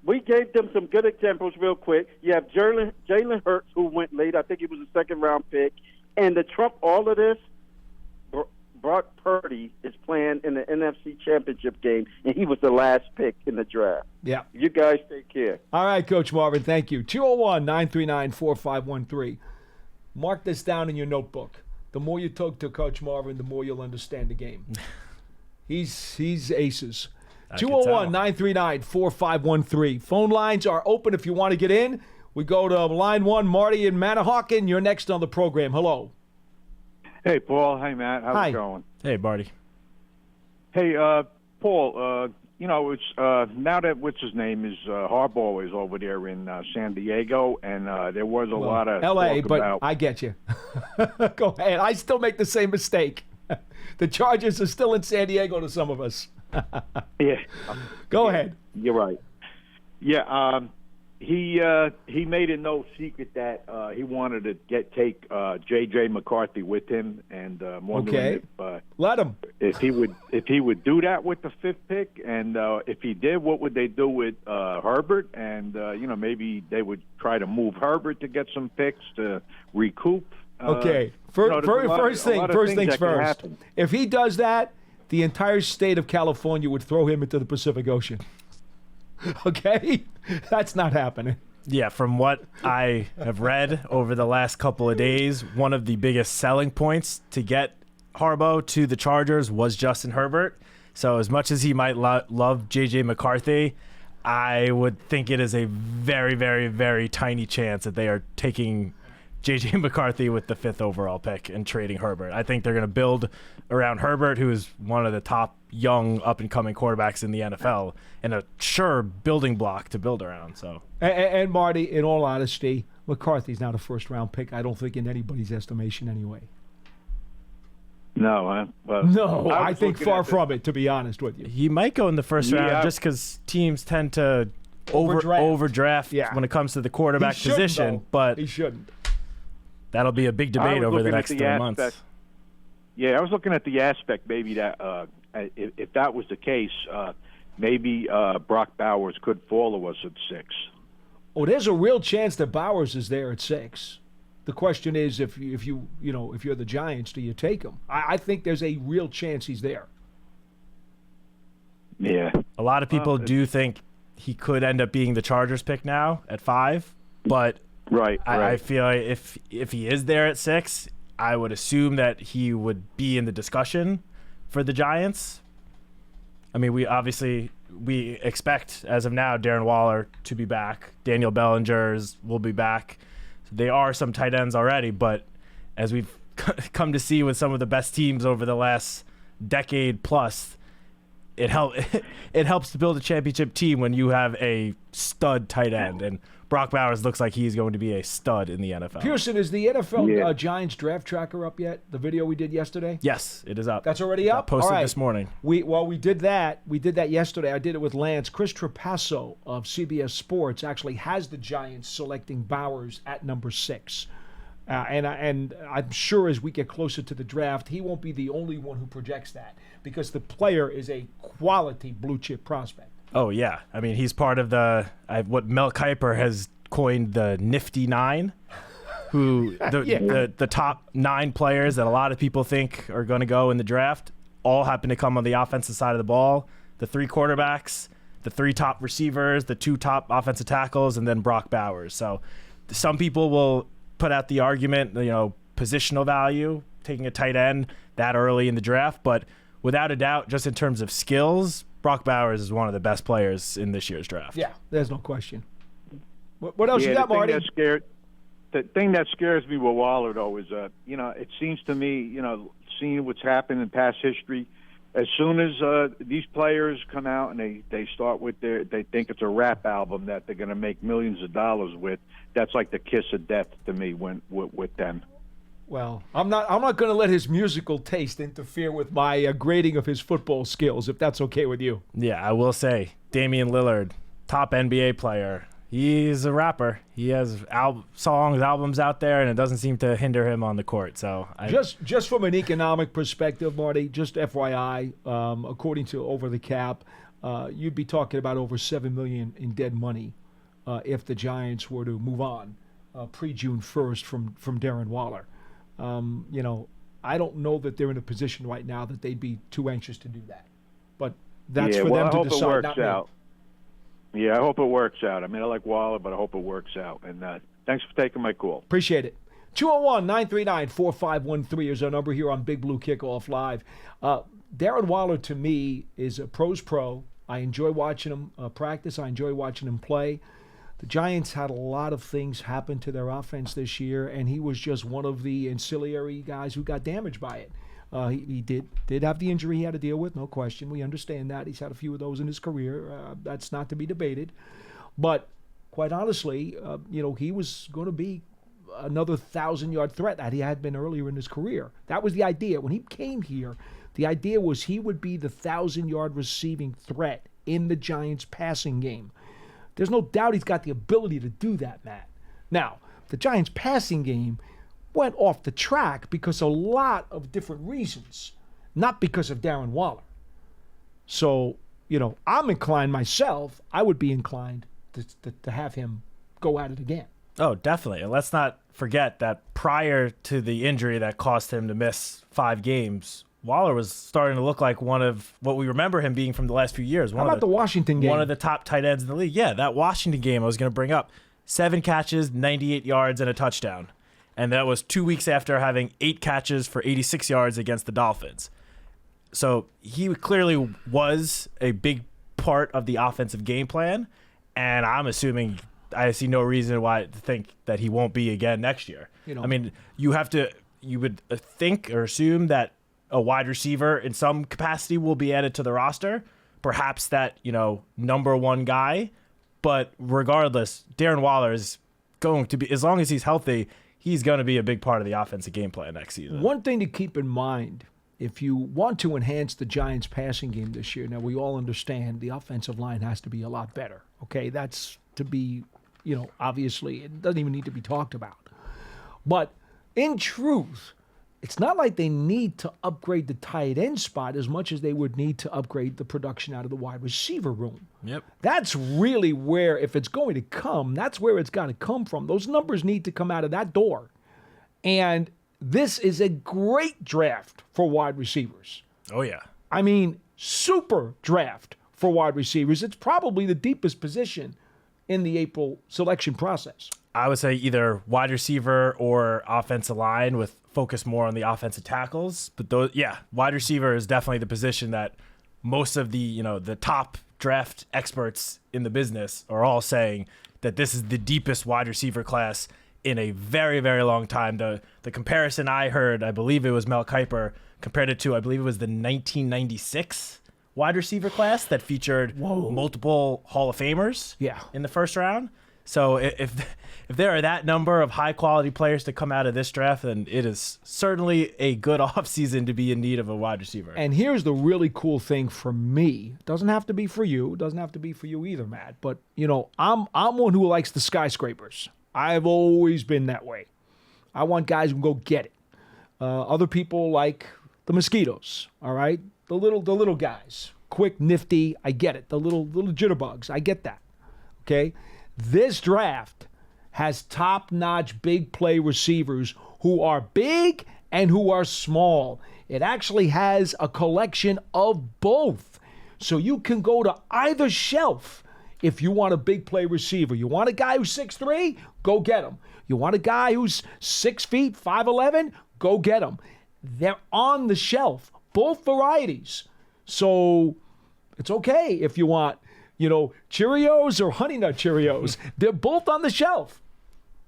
We gave them some good examples real quick. You have Jalen Hurts, who went late. I think he was a second-round pick. And to trump all of this, Brock Purdy is playing in the NFC Championship game, and he was the last pick in the draft. Yeah. You guys take care. All right, Coach Marvin, thank you. 201-939-4513. Mark this down in your notebook. The more you talk to Coach Marvin, the more you'll understand the game. He's aces. 201-939-4513. Phone lines are open if you want to get in. We go to line 1, Marty in Manahawkin. You're next on the program. Hello. Hey, Paul. Hey, Matt. How's it going? Hey, Marty. Hey, Paul, it's now that what's-his-name is Harbaugh is over there in San Diego, and there was a lot of L.A., talk but about... I get you. Go ahead. I still make the same mistake. The Chargers are still in San Diego to some of us. Yeah. Go ahead. You're right. Yeah, he made it no secret that he wanted to take J.J. McCarthy with him, and wondering let him if he would do that with the 5th pick, and if he did, what would they do with Herbert? And maybe they would try to move Herbert to get some picks to recoup. Okay. First things first. If he does that, the entire state of California would throw him into the Pacific Ocean. Okay? That's not happening. Yeah, from what I have read over the last couple of days, one of the biggest selling points to get Harbaugh to the Chargers was Justin Herbert. So as much as he might love J.J. McCarthy, I would think it is a very, very, very tiny chance that they are taking J.J. McCarthy with the 5th overall pick and trading Herbert. I think they're going to build around Herbert, who is one of the top young up-and-coming quarterbacks in the NFL, and a sure building block to build around. So, and Marty, in all honesty, McCarthy's not a first-round pick, I don't think, in anybody's estimation anyway. No, no, I think far from it, to be honest with you. He might go in the first round just because teams tend to overdraft when it comes to the quarterback position. But he shouldn't. That'll be a big debate over the next 3 months. Yeah, I was looking at the aspect maybe that if that was the case, maybe Brock Bowers could follow us at 6. Oh, there's a real chance that Bowers is there at 6. The question is, if you're the Giants, do you take him? I think there's a real chance he's there. Yeah. A lot of people do think he could end up being the Chargers pick now at 5, but I feel like if he is there at 6, I would assume that he would be in the discussion for the Giants. I mean, we expect, as of now, Darren Waller to be back. Daniel Bellinger will be back. They are some tight ends already, but as we've come to see with some of the best teams over the last decade plus, it helps to build a championship team when you have a stud tight end, and Brock Bowers looks like he's going to be a stud in the NFL. Pearson, is the NFL Giants draft tracker up yet? The video we did yesterday? Yes, it is up. That's already up? Posted this morning. We did that. We did that yesterday. I did it with Lance. Chris Trapasso of CBS Sports actually has the Giants selecting Bowers at number 6. And I'm sure as we get closer to the draft, he won't be the only one who projects that because the player is a quality blue-chip prospect. Oh, yeah. I mean, he's part of what Mel Kiper has coined the Nifty 9, the top 9 players that a lot of people think are going to go in the draft all happen to come on the offensive side of the ball. The 3 quarterbacks, the 3 top receivers, the 2 top offensive tackles, and then Brock Bowers. So some people will put out the argument, positional value, taking a tight end that early in the draft. But without a doubt, just in terms of skills, Brock Bowers is one of the best players in this year's draft. Yeah, there's no question. What else you got, Marty? The thing that scares me with Waller, though, is, it seems to me, seeing what's happened in past history, as soon as these players come out and they start with they think it's a rap album that they're going to make millions of dollars with, that's like the kiss of death to me with them. Well, I'm not going to let his musical taste interfere with my grading of his football skills, if that's okay with you. Yeah, I will say, Damian Lillard, top NBA player. He's a rapper. He has albums out there, and it doesn't seem to hinder him on the court. So just from an economic perspective, Marty, just FYI, according to Over the Cap, you'd be talking about over $7 million in dead money if the Giants were to move on pre-June 1st from Darren Waller. I don't know that they're in a position right now that they'd be too anxious to do that. But that's for them to decide. Not me. Yeah, I hope it works out. I mean, I like Waller, but I hope it works out. And thanks for taking my call. Appreciate it. 201-939-4513 is our number here on Big Blue Kickoff Live. Darren Waller, to me, is a pro's pro. I enjoy watching him practice. I enjoy watching him play. The Giants had a lot of things happen to their offense this year, and he was just one of the ancillary guys who got damaged by it. He did have the injury he had to deal with, no question. We understand that. He's had a few of those in his career. That's not to be debated. But quite honestly, he was going to be another 1,000-yard threat that he had been earlier in his career. That was the idea. When he came here, the idea was he would be the 1,000-yard receiving threat in the Giants' passing game. There's no doubt he's got the ability to do that, Matt. Now, the Giants' passing game went off the track because of a lot of different reasons, not because of Darren Waller. So, I'm inclined myself. I would be inclined to have him go at it again. Oh, definitely. And let's not forget that prior to the injury that caused him to miss 5 games, Waller was starting to look like one of what we remember him being from the last few years. How about the Washington game? One of the top tight ends in the league. Yeah, that Washington game I was going to bring up. 7 catches, 98 yards, and a touchdown. And that was 2 weeks after having 8 catches for 86 yards against the Dolphins. So he clearly was a big part of the offensive game plan, and I'm assuming I see no reason why to think that he won't be again next year. I mean, you would think or assume that a wide receiver in some capacity will be added to the roster, perhaps that, number one guy. But regardless, Darren Waller is going to be, as long as he's healthy, he's going to be a big part of the offensive game plan next season. One thing to keep in mind, if you want to enhance the Giants' passing game this year, now we all understand the offensive line has to be a lot better. Okay, that's to be, obviously, it doesn't even need to be talked about. But in truth, it's not like they need to upgrade the tight end spot as much as they would need to upgrade the production out of the wide receiver room. Yep. That's really where, if it's going to come, that's where it's got to come from. Those numbers need to come out of that door. And this is a great draft for wide receivers. Oh, yeah. I mean, super draft for wide receivers. It's probably the deepest position in the April selection process. I would say either wide receiver or offensive line with focus more on the offensive tackles. But wide receiver is definitely the position that most of the, the top draft experts in the business are all saying that this is the deepest wide receiver class in a very, very long time. The comparison I heard, I believe it was Mel Kiper, compared it to, I believe it was the 1996 wide receiver class that featured multiple Hall of Famers in the first round. So if there are that number of high-quality players to come out of this draft, then it is certainly a good offseason to be in need of a wide receiver. And here's the really cool thing for me. It doesn't have to be for you. It doesn't have to be for you either, Matt. But, I'm one who likes the skyscrapers. I've always been that way. I want guys who can go get it. Other people like the mosquitoes, all right? The little guys. Quick, nifty, I get it. The little jitterbugs, I get that, okay? This draft has top-notch big play receivers who are big and who are small. It actually has a collection of both. So you can go to either shelf if you want a big play receiver. You want a guy who's 6'3"? Go get him. You want a guy who's 6 feet, 5'11"? Go get him. They're on the shelf, both varieties. So it's okay if you want Cheerios or Honey Nut Cheerios. They're both on the shelf.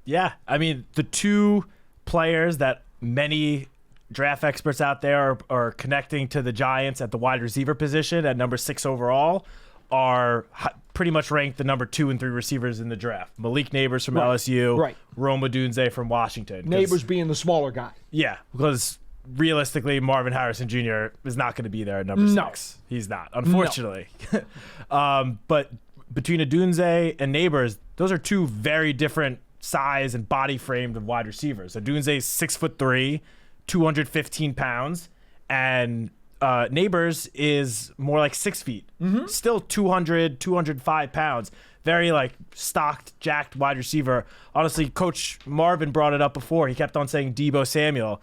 Yeah, I mean, the two players that many draft experts out there are connecting to the Giants at the wide receiver position at number 6 overall are pretty much ranked the number 2 and 3 receivers in the draft. Malik Neighbors from LSU, right. Rome Odunze from Washington. Neighbors being the smaller guy. Yeah, because realistically, Marvin Harrison Jr. is not going to be there at number 6. He's not, unfortunately. No. But between Odunze and Neighbors, those are two very different size and body frame of wide receivers. Odunze is 6'3", 215 pounds, and Neighbors is more like 6 feet. Mm-hmm. Still 200, 205 pounds. Very stocked, jacked wide receiver. Honestly, Coach Marvin brought it up before. He kept on saying Deebo Samuel.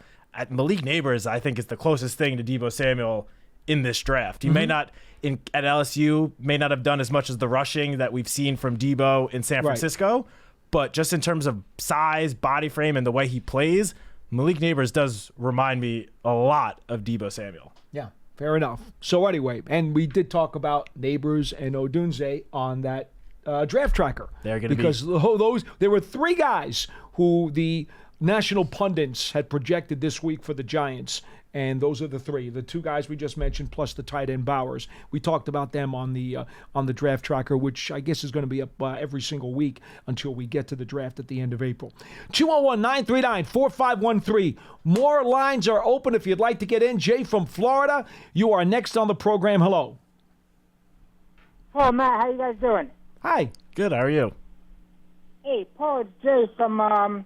Malik Neighbors, I think, is the closest thing to Deebo Samuel in this draft. He may not, at LSU, may not have done as much as the rushing that we've seen from Deebo in San Francisco, but just in terms of size, body frame, and the way he plays, Malik Neighbors does remind me a lot of Deebo Samuel. Yeah, fair enough. So anyway, and we did talk about Neighbors and Odunze on that draft tracker. They're going to be. Because there were 3 guys who the national pundits had projected this week for the Giants, and those are the 3. The 2 guys we just mentioned, plus the tight end Bowers. We talked about them on the draft tracker, which I guess is going to be up every single week until we get to the draft at the end of April. 201-939-4513. More lines are open if you'd like to get in. Jay from Florida, you are next on the program. Hello. Paul, Matt, how you guys doing? Hi. Good. How are you? Hey, Paul, it's Jay from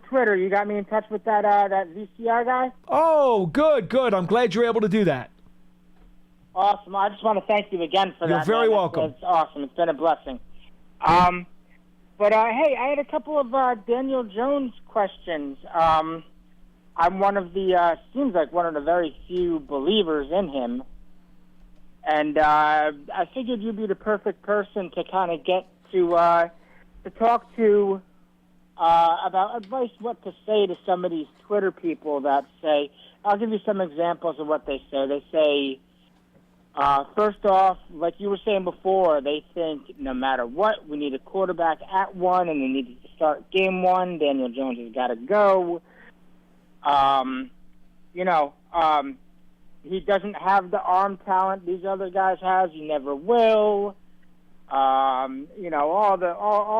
Twitter. You got me in touch with that VCR guy? Oh, good. I'm glad you're able to do that. Awesome. I just want to thank you again for that. You're very welcome. That's awesome. It's been a blessing. But hey, I had a couple of Daniel Jones questions. I'm one of the seems like one of the very few believers in him, and I figured you'd be the perfect person to kind of get to talk to. About advice, what to say to some of these Twitter people that say, I'll give you some examples of what they say. They say, first off, like you were saying before, they think no matter what, we need a quarterback at 1, and they need to start game 1. Daniel Jones has got to go. He doesn't have the arm talent these other guys has. He never will. All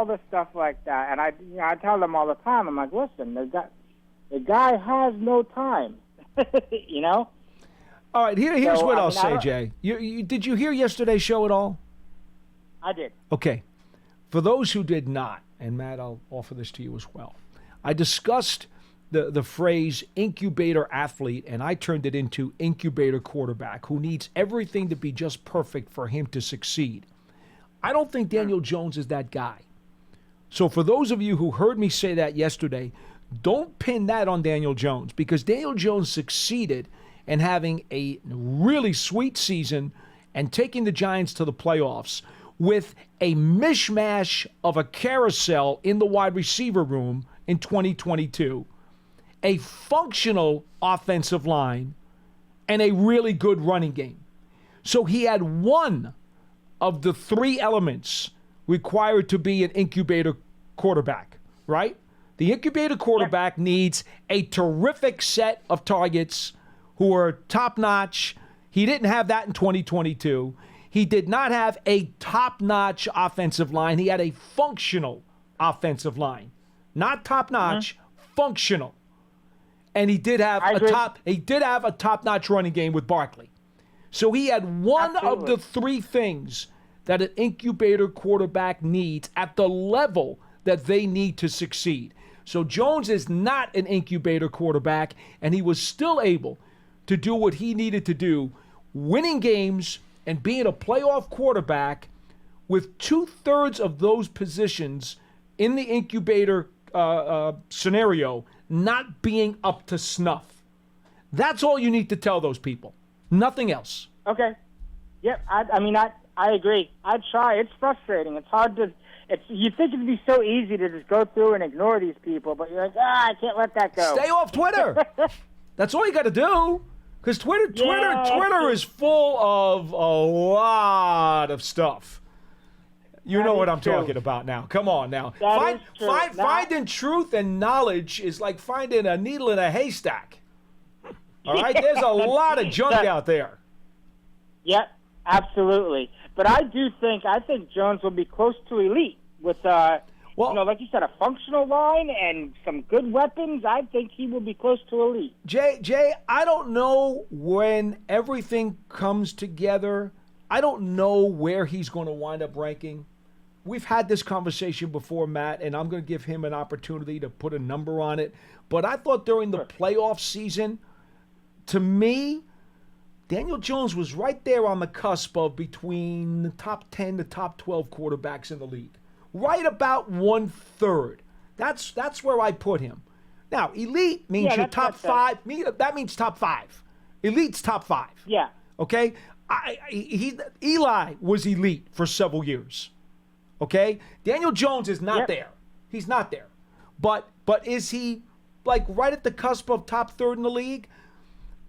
the stuff like that, and I tell them all the time. I'm like, listen, the guy has no time, All right, here's what I'll say, Jay. Did you hear yesterday's show at all? I did. Okay, for those who did not, and Matt, I'll offer this to you as well. I discussed the phrase incubator athlete, and I turned it into incubator quarterback, who needs everything to be just perfect for him to succeed. I don't think Daniel Jones is that guy. So for those of you who heard me say that yesterday, don't pin that on Daniel Jones, because Daniel Jones succeeded in having a really sweet season and taking the Giants to the playoffs with a mishmash of a carousel in the wide receiver room in 2022, a functional offensive line, and a really good running game. So he had one of the 3 elements required to be an incubator quarterback, right? The incubator quarterback needs a terrific set of targets who are top-notch. He didn't have that in 2022. He did not have a top-notch offensive line. He had a functional offensive line. Not top-notch, functional. And he did have a top-notch running game with Barkley. So he had one of the 3 things that an incubator quarterback needs at the level that they need to succeed. So Jones is not an incubator quarterback, and he was still able to do what he needed to do, winning games and being a playoff quarterback with 2/3 of those positions in the incubator scenario not being up to snuff. That's all you need to tell those people. Nothing else. Okay. Yep. I agree. I'd try. It's frustrating. It's hard to. You think it'd be so easy to just go through and ignore these people, but you're like, I can't let that go. Stay off Twitter. That's all you got to do. Because Twitter is full of a lot of stuff. You know what I'm talking about now. Come on now. Finding truth and knowledge is like finding a needle in a haystack. All right? There's a lot of junk out there. Yep, absolutely. But I think Jones will be close to elite with, like you said, a functional line and some good weapons. I think he will be close to elite. Jay, I don't know when everything comes together. I don't know where he's going to wind up ranking. We've had this conversation before, Matt, and I'm going to give him an opportunity to put a number on it. But I thought during the playoff season, to me, Daniel Jones was right there on the cusp of between the top 10 to top 12 quarterbacks in the league. Right about 1/3. That's where I put him. Now, elite means you're top 5. That means top 5. Elite's top 5. Yeah. Okay? Eli was elite for several years. Okay? Daniel Jones is not there. He's not there. But is he like right at the cusp of top 3rd in the league?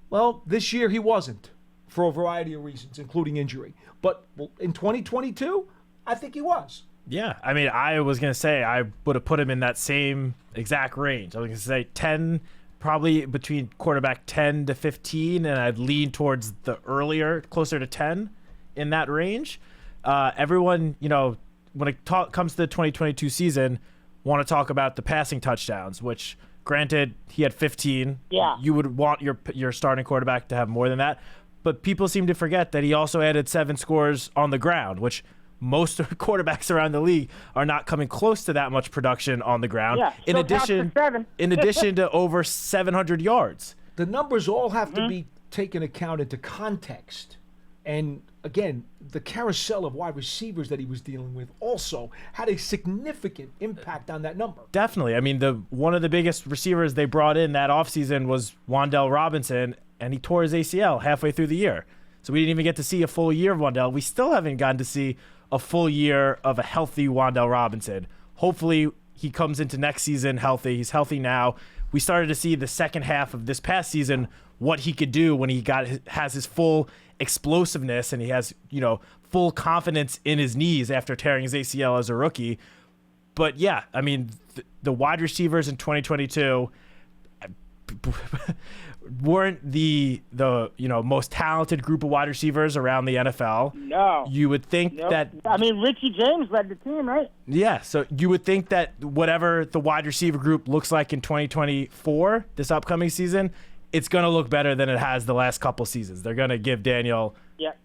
Well, this year he wasn't for a variety of reasons, including injury. But in 2022, I think he was. Yeah, I mean, I was going to say I would have put him in that same exact range. I was going to say 10, probably between quarterback 10 to 15, and I'd lean towards the earlier, closer to 10 in that range. Everyone, when it comes to the 2022 season, want to talk about the passing touchdowns, which, granted, he had 15. Yeah. You would want your starting quarterback to have more than that. But people seem to forget that he also added 7 scores on the ground, which most quarterbacks around the league are not coming close to that much production on the ground. Yeah, in addition to over 700 yards. The numbers all have to be taken into context. And again, the carousel of wide receivers that he was dealing with also had a significant impact on that number. Definitely. I mean, one of the biggest receivers they brought in that offseason was Wan'Dale Robinson, and he tore his ACL halfway through the year. So we didn't even get to see a full year of Wan'Dale. We still haven't gotten to see a full year of a healthy Wan'Dale Robinson. Hopefully he comes into next season healthy. He's healthy now. We started to see the second half of this past season what he could do when he has his full explosiveness and he has, full confidence in his knees after tearing his ACL as a rookie. But yeah, I mean, the wide receivers in 2022 weren't the most talented group of wide receivers around the NFL. No. You would think that... I mean, Richie James led the team, right? Yeah, so you would think that whatever the wide receiver group looks like in 2024, this upcoming season, it's going to look better than it has the last couple seasons. They're going to give Daniel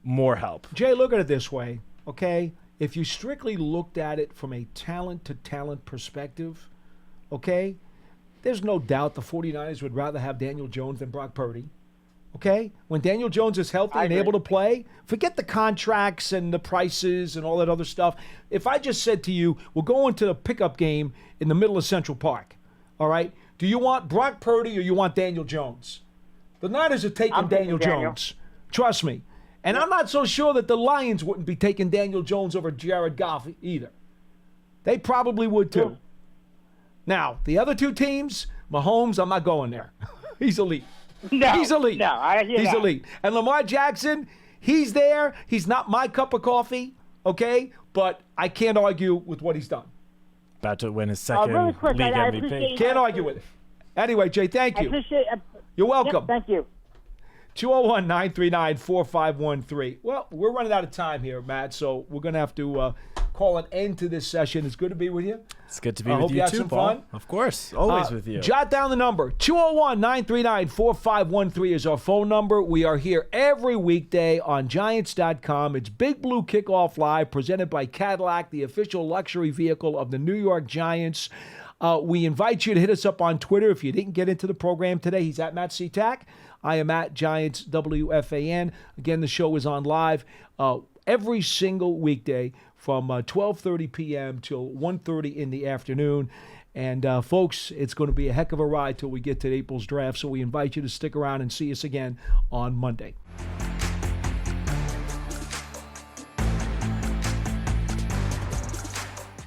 more help. Jay, look at it this way, okay? If you strictly looked at it from a talent-to-talent perspective, okay, there's no doubt the 49ers would rather have Daniel Jones than Brock Purdy, okay? When Daniel Jones is healthy and able to play, forget the contracts and the prices and all that other stuff. If I just said to you, we're going to the pickup game in the middle of Central Park, all right? Do you want Brock Purdy or you want Daniel Jones? The Niners are taking Daniel Jones. Trust me. And I'm not so sure that the Lions wouldn't be taking Daniel Jones over Jared Goff either. They probably would too. Yeah. Now, the other two teams, Mahomes, I'm not going there. He's elite. No, he's elite. No, I hear He's that. elite. And Lamar Jackson, he's there. He's not my cup of coffee, okay? But I can't argue with what he's done. About to win his second really quick, league I MVP. appreciate Can't argue with it. Anyway, Jay, thank you. I appreciate it. You're welcome. Yep, thank you. 201-939-4513. Well, we're running out of time here, Matt, so we're going to have to call an end to this session. It's good to be with you. It's good to be I with hope you you had too, some Paul. fun. Of course, always with you. Jot down the number. 201-939-4513 is our phone number. We are here every weekday on Giants.com. It's Big Blue Kickoff Live, presented by Cadillac, the official luxury vehicle of the New York Giants. We invite you to hit us up on Twitter. If you didn't get into the program today, he's at Matt Citak. I am at Giants WFAN. Again, the show is on live every single weekday from 12:30 p.m. till 1:30 in the afternoon. And, folks, it's going to be a heck of a ride till we get to April's draft, so we invite you to stick around and see us again on Monday.